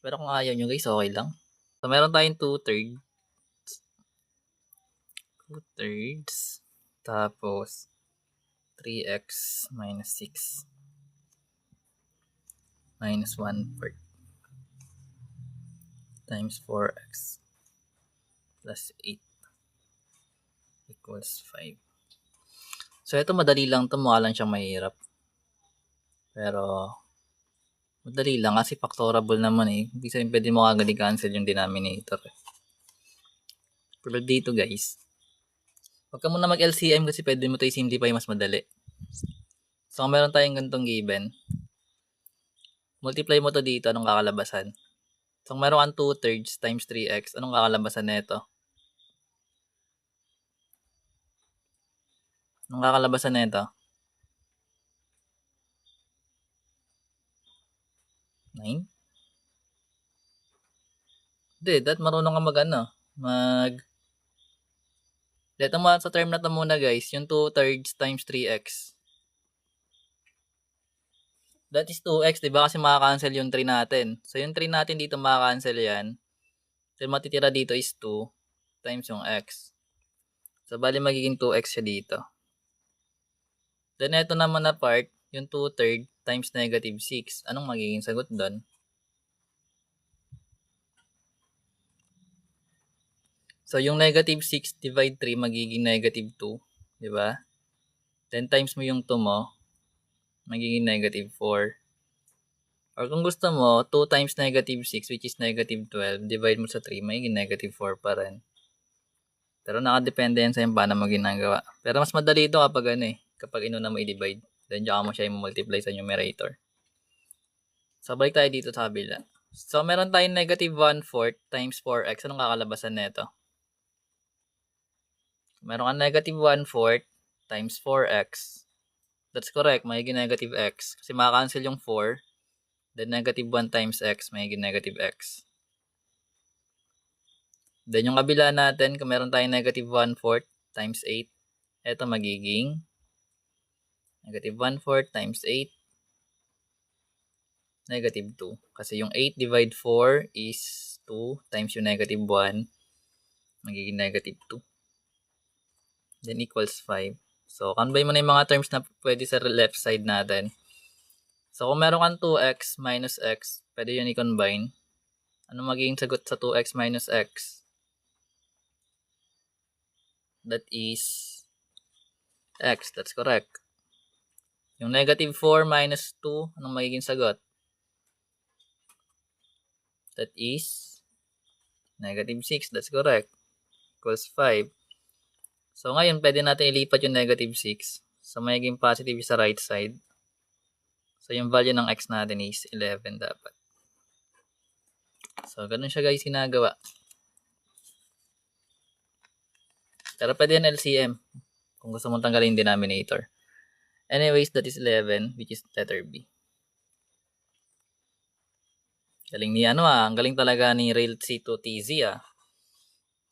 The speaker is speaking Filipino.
Pero kung ayaw nyo guys, okay lang. So, meron tayong 2/3. 2/3. Tapos, 3x minus 6 minus 1/4 times 4x plus 8 equals 5. So, ito madali lang ito. Mukha lang siyang mahirap. Pero, madali lang kasi factorable naman eh. Hindi sabihin pwede mo kagad i-cancel yung denominator eh. Tulad dito guys. Huwag ka muna mag-LCM kasi pwede mo ito i-simplify mas madali. So, kung meron tayong ganitong given, multiply mo to dito, anong kakalabasan? So, kung meron kang 2/3 times 3x, anong kakalabasan nito? Anong kakalabasan nito? 9? Hindi, marunong ka Dito mo sa term na to muna guys, yung 2/3 times 3x. That is 2x, di ba? Kasi makakancel yung 3 natin. So, yung 3 natin dito makakancel yan. So, matitira dito is 2 times yung x. So, bali magiging 2x siya dito. Then, ito naman na part, yung 2/3 times negative 6. Anong magiging sagot doon? So, yung negative 6 divide 3 magiging negative 2. Di ba? Then, times mo yung 2 mo, magiging negative 4. Or kung gusto mo, 2 times negative 6 which is negative 12, divide mo sa 3, magiging negative 4 pa rin. Pero nakadepende yan sa yung paano mo ginagawa. Pero mas madali ito kapag inuna mo i-divide. Then, tsaka mo siya i-multiply sa numerator. So, balik tayo dito sa kabila. So, meron tayong negative 1/4 times 4x. Anong kakalabasan nito? Meron kang negative 1/4 times 4x. That's correct. Magiging negative x. Kasi makakancel yung 4. Then, negative 1 times x, magiging negative x. Then, yung kabila natin, kung meron tayong negative 1/4 times 8, ito magiging negative 1/4 times 8, negative 2. Kasi yung 8 divide 4 is 2 times yung negative 1, magiging negative 2. Then, equals 5. So, combine mo na yung mga terms na pwede sa left side natin. So, kung meron kang 2x minus x, pwede yun i-combine. Ano magiging sagot sa 2x minus x? That is x. That's correct. Yung negative 4 minus 2, anong magiging sagot? That is negative 6. That's correct. Equals 5. So, ngayon, pwede natin ilipat yung negative 6. So, magiging positive sa right side. So, yung value ng x natin is 11 dapat. So, ganun siya guys ginagawa. Pero pwede yan LCM kung gusto mong tanggalin yung denominator. Anyways, that is 11, which is letter B. Galing ni ang galing talaga ni Rail C2TZ